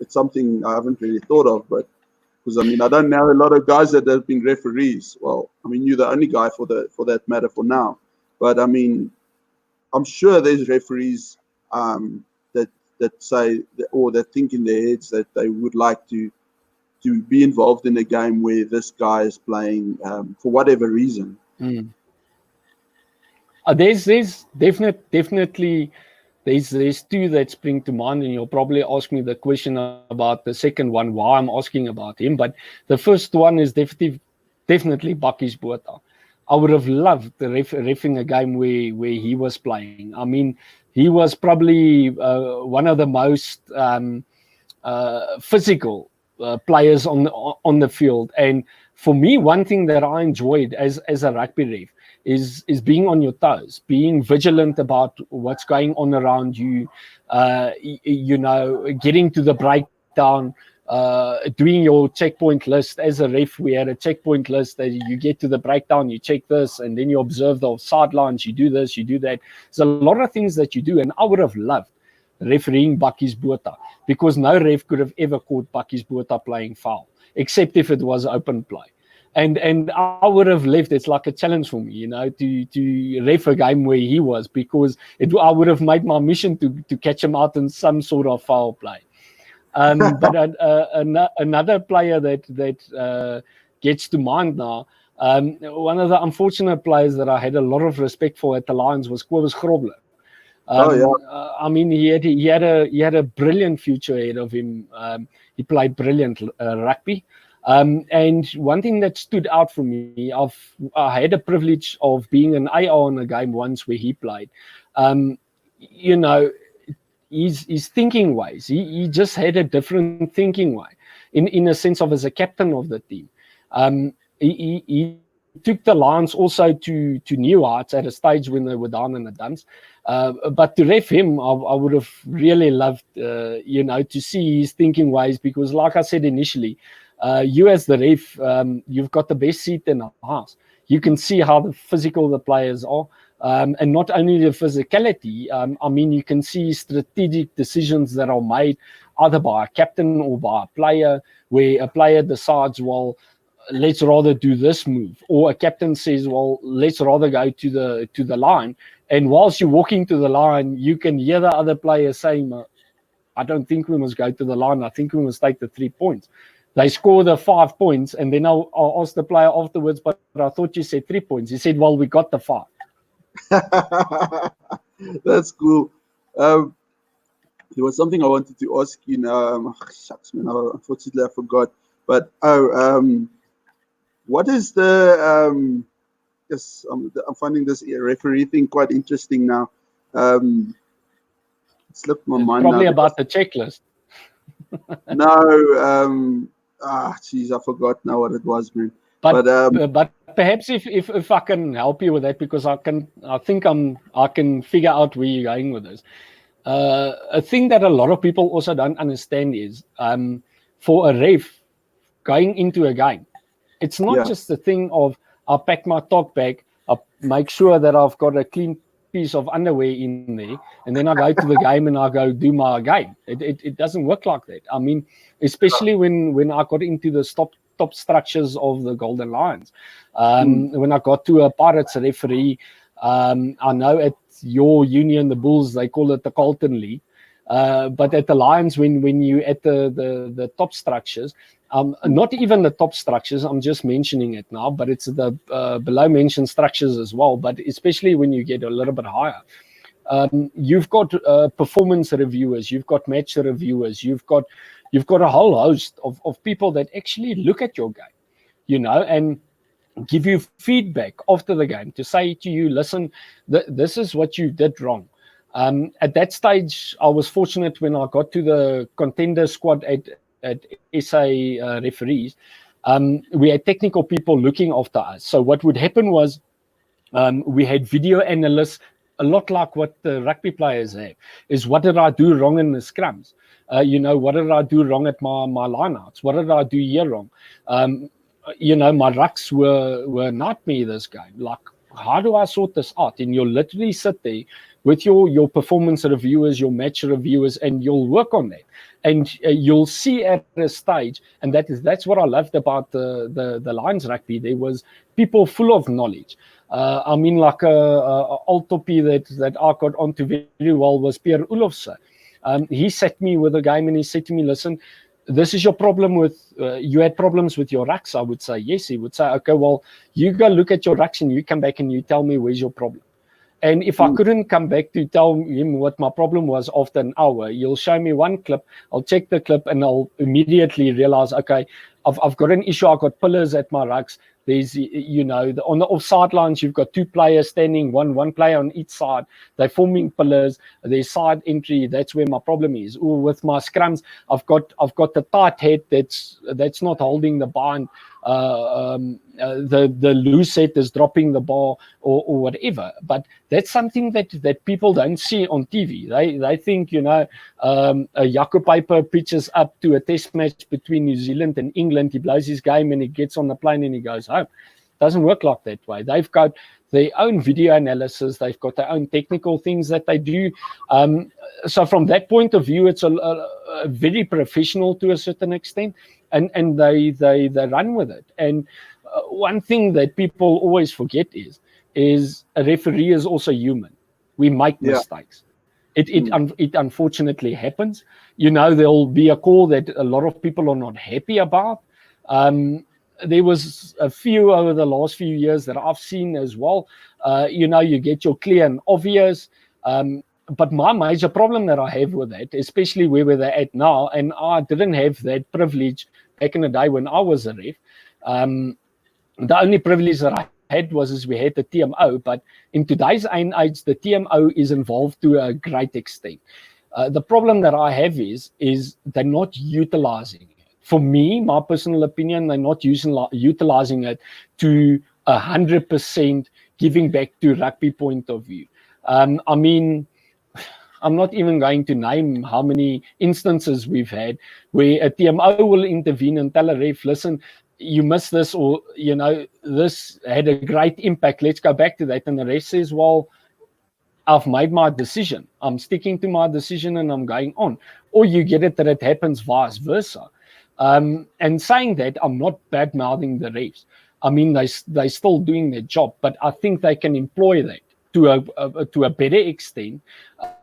It's something I haven't really thought of, but because I don't know a lot of guys that have been referees. Well, you're the only guy for that matter for now. But I'm sure there's referees that say or that think in their heads that they would like to be involved in a game where this guy is playing for whatever reason. There's definitely. There's two that spring to mind, and you'll probably ask me the question about the second one, why I'm asking about him. But the first one is definitely Bakkies Botha. I would have loved reffing a game where he was playing. He was probably one of the most physical players on the field. And for me, one thing that I enjoyed as a rugby ref is being on your toes, being vigilant about what's going on around you, getting to the breakdown, doing your checkpoint list. As a ref, we had a checkpoint list that you get to the breakdown, you check this, and then you observe the sidelines, you do this, you do that. There's a lot of things that you do, and I would have loved refereeing Bakkies Botha, because no ref could have ever caught Bakkies Botha playing foul, except if it was open play. And I would have left. It's like a challenge for me, to ref a game where he was, because I would have made my mission to catch him out in some sort of foul play. But another player that gets to mind now, one of the unfortunate players that I had a lot of respect for at the Lions was Kobus Grobler. He had a brilliant future ahead of him. He played brilliant rugby. And one thing that stood out for me, I had a privilege of being an AR in a game once where he played. His thinking ways, he just had a different thinking way, in a sense of as a captain of the team. He took the Lions also to new heights at a stage when they were down in the dumps. But to ref him, I would have really loved, to see his thinking ways, because like I said initially, you as the ref, you've got the best seat in the house. You can see how physical the players are. And not only the physicality, you can see strategic decisions that are made either by a captain or by a player, where a player decides, well, let's rather do this move, or a captain says, well, let's rather go to the line. And whilst you're walking to the line, you can hear the other player saying, I don't think we must go to the line. I think we must take the 3 points. They score the 5 points, and then I'll ask the player afterwards, but I thought you said 3 points. He said, well, we got the 5. That's cool. There was something I wanted to ask you now. Shucks, man, unfortunately I forgot. But what is the yes, I'm finding this referee thing quite interesting now. It slipped my mind. Probably now about the checklist. No, I forgot now what it was, man. But perhaps if I can help you with that, because I think I can figure out where you're going with this. A thing that a lot of people also don't understand is for a ref going into a game, it's not just the thing of I pack my talk bag, I make sure that I've got a clean piece of underwear in there, and then I go to the game and I go do my game. It doesn't work like that. I mean, especially when I got into the top structures of the Golden Lions, when I got to a Pirates referee, I know at your union, the Bulls, they call it the Carlton League. But at the Lions, when you at the top structures, not even the top structures, I'm just mentioning it now, but it's the below mentioned structures as well. But especially when you get a little bit higher, you've got performance reviewers, you've got match reviewers, you've got a whole host of people that actually look at your game, and give you feedback after the game to say to you, listen, this is what you did wrong. At that stage, I was fortunate when I got to the contender squad at SA referees. We had technical people looking after us. So what would happen was we had video analysts, a lot like what the rugby players have, is what did I do wrong in the scrums? What did I do wrong at my lineouts? What did I do here wrong? My rucks were not me this game. Like, how do I sort this out? And you'll literally sit there with your performance reviewers, your match reviewers, and you'll work on that. And you'll see at a stage, and that's what I loved about the Lions rugby. There was people full of knowledge. I mean, like a old toppie that I got onto very well was Pierre Olofse. He sat me with a game and he said to me, listen, this is your problem with, you had problems with your rucks. I would say, yes. He would say, okay, well, you go look at your rucks and you come back and you tell me where's your problem. And if I couldn't come back to tell him what my problem was after an hour, you'll show me one clip, I'll check the clip and I'll immediately realize, okay, I've got an issue. I've got pillars at my rucks. There's, on the offside lines, you've got two players standing, one player on each side. They're forming pillars. There's side entry. That's where my problem is. Or with my scrums, I've got the tight head that's not holding the bind. The loose set is dropping the bar or whatever. But that's something that people don't see on TV. They think, Jaco Piper pitches up to a test match between New Zealand and England. He blows his game and he gets on the plane and he goes home. Doesn't work like that way. They've got their own video analysis. They've got their own technical things that they do. So from that point of view, it's a very professional to a certain extent, and they run with it. And one thing that people always forget is a referee is also human. We make mistakes. It unfortunately happens. There'll be a call that a lot of people are not happy about. There was a few over the last few years that I've seen as well. You get your clear and obvious. But my major problem that I have with that, especially where they're at now, and I didn't have that privilege back in the day when I was a ref. The only privilege that I had was we had the TMO, but in today's age, the TMO is involved to a great extent. The problem that I have is they're not utilizing it. For me, my personal opinion, they're not utilizing it to 100% giving back to rugby point of view. I mean, I'm not even going to name how many instances we've had where a TMO will intervene and tell a ref, listen, you missed this, or, this had a great impact. Let's go back to that. And the ref says, well, I've made my decision. I'm sticking to my decision and I'm going on. Or you get it that it happens vice versa. And saying that, I'm not bad-mouthing the refs. I mean, they're still doing their job, but I think they can employ that to a better extent.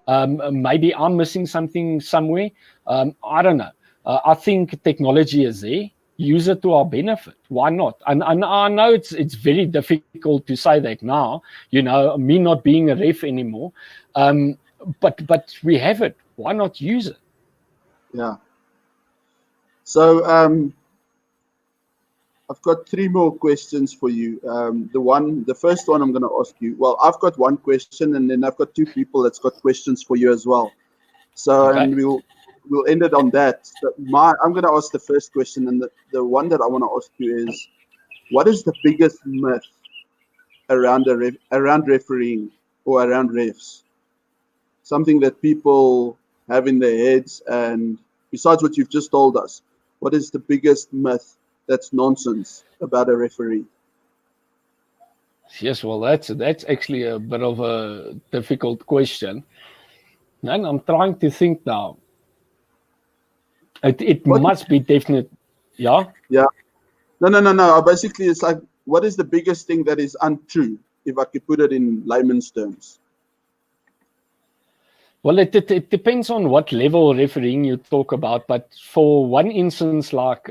Maybe I'm missing something somewhere. I don't know. I think technology is there. Use it to our benefit. Why not? And I know it's very difficult to say that now, me not being a ref anymore. But we have it. Why not use it? Yeah. So I've got three more questions for you. The first one I'm going to ask you. Well, I've got one question, and then I've got two people that's got questions for you as well. So, okay. And we'll end it on that. I'm going to ask the first question, and the one that I want to ask you is, what is the biggest myth around around refereeing or around refs? Something that people have in their heads, and besides what you've just told us, what is the biggest myth that's nonsense about a referee? Yes, well, that's actually a bit of a difficult question, and I'm trying to think now. It must be definite, yeah. Yeah. No. Basically, it's like, what is the biggest thing that is untrue, if I could put it in layman's terms? Well, it depends on what level of refereeing you talk about. But for one instance, like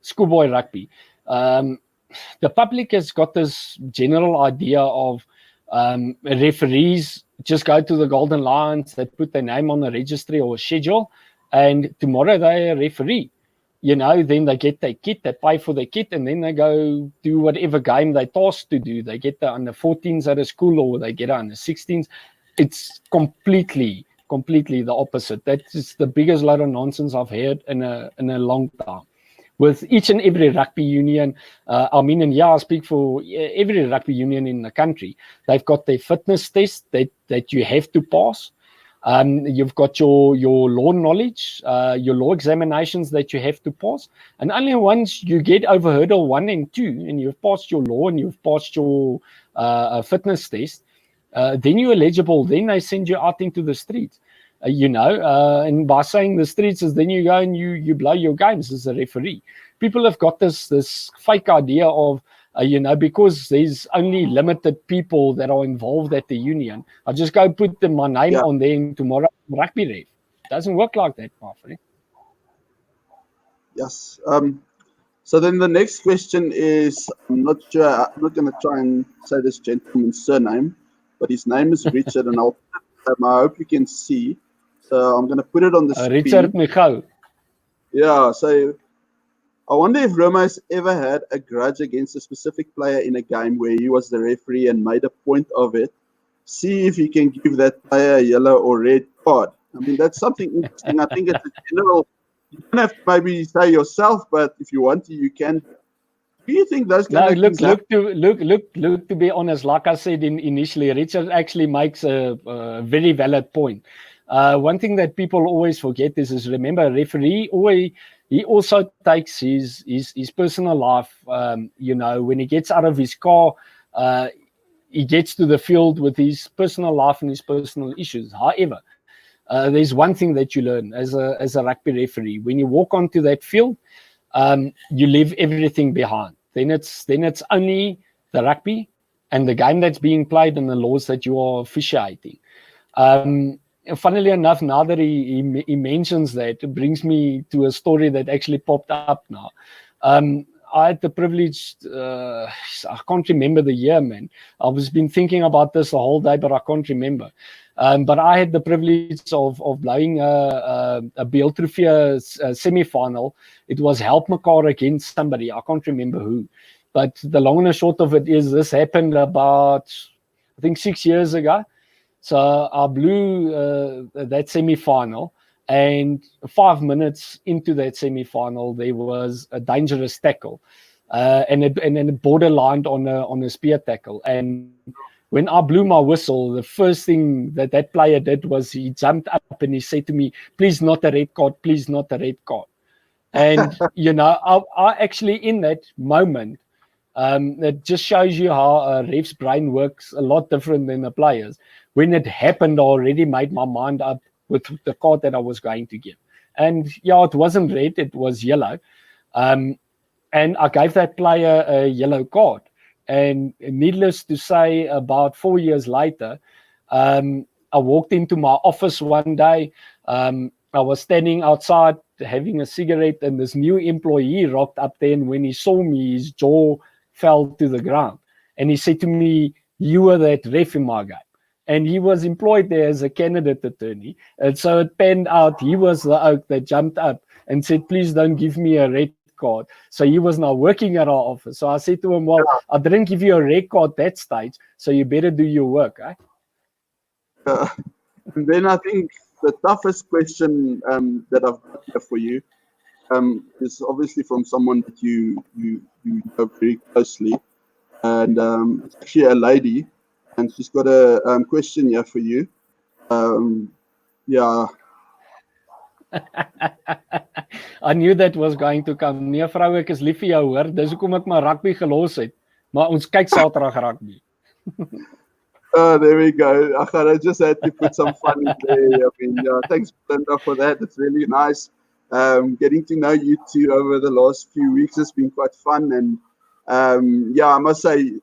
schoolboy rugby, the public has got this general idea of referees just go to the Golden Lions, they put their name on a registry or a schedule, and tomorrow they're a referee. You know, then they get their kit, they pay for their kit, and then they go do whatever game they're tasked to do. They get the under 14s at a school, or they get under 16s. It's completely the opposite. That is the biggest load of nonsense I've heard in a long time. With each and every rugby union, I speak for every rugby union in the country. They've got their fitness test that you have to pass. You've got your law knowledge, your law examinations that you have to pass. And only once you get over hurdle 1 and 2, and you've passed your law and you've passed your fitness test, then you're eligible. Then they send you out into the streets. And by saying the streets is then you go and you blow your games as a referee. People have got this fake idea of, because there's only limited people that are involved at the union, I just go put my name on there and tomorrow I'm rugby ref. It doesn't work like that, my friend. Yes. So then the next question is, I'm not going to try and say this gentleman's surname, but his name is Richard, and I hope you can see. So I'm going to put it on the screen. Richard Michal. Yeah, so I wonder if Roma has ever had a grudge against a specific player in a game where he was the referee and made a point of it. See if you can give that player a yellow or red card. I mean, that's something interesting. I think it's a general. You don't have to maybe say yourself, but if you want to, you can. Do you think those kind of things look, to be honest, like I said initially, Richard actually makes a very valid point. One thing that people always forget is remember, a referee he also takes his personal life. When he gets out of his car, he gets to the field with his personal life and his personal issues. However, there's one thing that you learn as a rugby referee: when you walk onto that field, you leave everything behind. Then it's only the rugby and the game that's being played and the laws that you are officiating. Funnily enough, now that he mentions that, it brings me to a story that actually popped up now. I had the privilege, I can't remember the year, man. I was been thinking about this the whole day, but I can't remember. But I had the privilege of blowing a Beeltrofia semi-final. It was Help Mekaar against somebody. I can't remember who. But the long and the short of it is, this happened about, I think, 6 years ago. So I blew that semi-final, and 5 minutes into that semi-final, there was a dangerous tackle, and it borderlined on a spear tackle. And when I blew my whistle, the first thing that player did was he jumped up and he said to me, "Please not a red card, please not a red card." And I actually, in that moment, it just shows you how a ref's brain works a lot different than the players. When it happened, I already made my mind up with the card that I was going to give. And it wasn't red, it was yellow. And I gave that player a yellow card. And needless to say, about 4 years later, I walked into my office one day. I was standing outside having a cigarette, and this new employee rocked up there. And when he saw me, his jaw fell to the ground. And he said to me, "You were that ref in my game." And he was employed there as a candidate attorney. And so it panned out. He was the oak that jumped up and said, "Please don't give me a red card." So he was now working at our office. So I said to him, "Well, I didn't give you a red card that stage, so you better do your work." Eh? And then I think the toughest question that I've got here for you, is obviously from someone that you know very closely, and it's actually a lady, and she's got a question here for you. Yeah. I knew that was going to come. Nee vrou, ek is lief vir jou hoor. Dis hoekom ek my rugby gelos het. Maar ons kyk Saterdag rugby. Oh, there we go. I just had to put some fun in there. I mean, thanks, Linda, for that. It's really nice. Getting to know you two over the last few weeks has been quite fun. And I must say,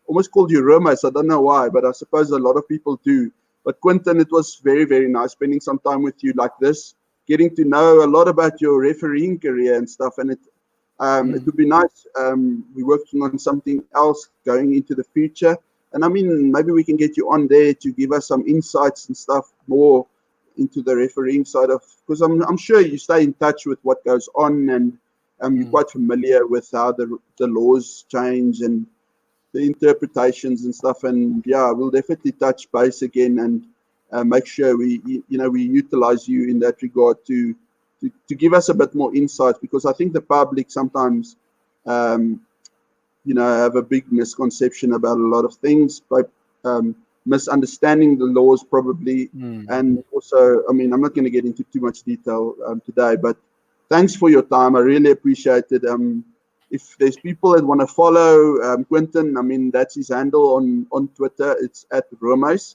almost called you Romas. I don't know why, but I suppose a lot of people do. But Quentin, it was very, very nice spending some time with you like this, getting to know a lot about your refereeing career and stuff. And it would be nice. We're working on something else going into the future. And I mean, maybe we can get you on there to give us some insights and stuff more into the refereeing side of, because I'm sure you stay in touch with what goes on, and you're quite familiar with how the laws change and the interpretations and stuff. And yeah, we'll definitely touch base again and make sure we utilize you in that regard to give us a bit more insight, because I think the public sometimes have a big misconception about a lot of things by misunderstanding the laws probably. And also, I mean, I'm not going to get into too much detail today, but thanks for your time. I really appreciate it. If there's people that want to follow Quentin, I mean, that's his handle on Twitter. It's @Romeis.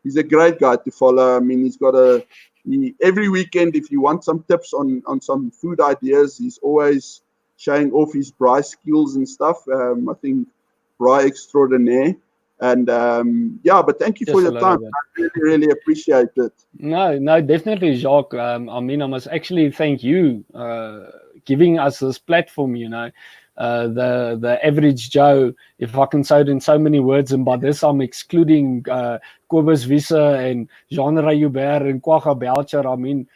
He's a great guy to follow. I mean, he's got every weekend, if you want some tips on some food ideas, he's always showing off his braai skills and stuff. I think braai extraordinaire. And but thank you for your time. I really, really appreciate it. No, definitely, Jacques. I mean, I must actually thank you giving us this platform, the average Joe, if I can say it in so many words, and by this I'm excluding Kobus Visser and Jean Rayubert and Kwaga Belcher. I mean,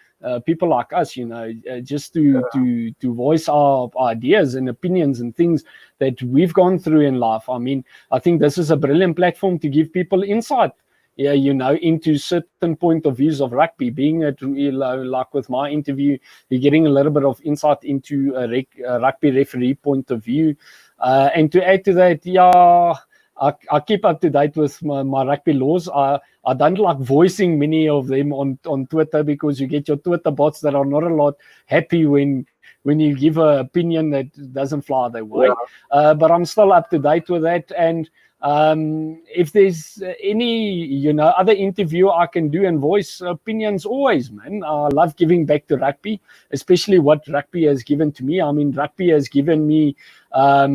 people like us, just to voice our ideas and opinions and things that we've gone through in life. I mean, I think this is a brilliant platform to give people insight, into certain point of views of rugby. Being like with my interview, you're getting a little bit of insight into a rugby referee point of view. And to add to that, I keep up to date with my rugby laws. I don't like voicing many of them on Twitter, because you get your Twitter bots that are not a lot happy when you give an opinion that doesn't fly their way. But I'm still up to date with that. And if there's any other interview I can do and voice opinions, always, man. I love giving back to rugby, especially what rugby has given to me. I mean, rugby has given me a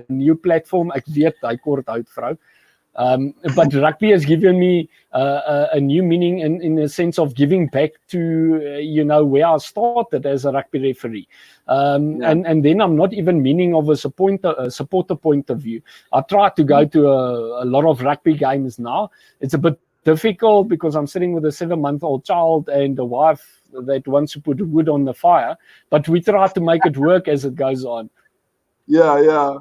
new platform. Ek weet hy kort uit, vrou. But rugby has given me a new meaning in the sense of giving back to where I started as a rugby referee. And then I'm not even meaning of a supporter point of view. I try to go to a lot of rugby games now. It's a bit difficult because I'm sitting with a 7-month-old child and a wife that wants to put wood on the fire, but we try to make it work as it goes on. Yeah.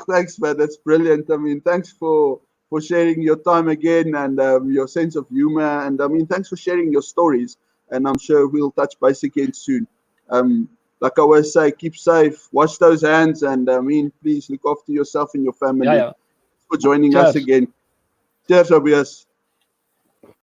Thanks, man. That's brilliant. I mean, thanks for sharing your time again, and your sense of humor. And I mean, thanks for sharing your stories. And I'm sure we'll touch base again soon. Like I always say, keep safe, wash those hands, and I mean, please look after yourself and your family. Yeah. Thanks for joining us again. Cheers, Tobias.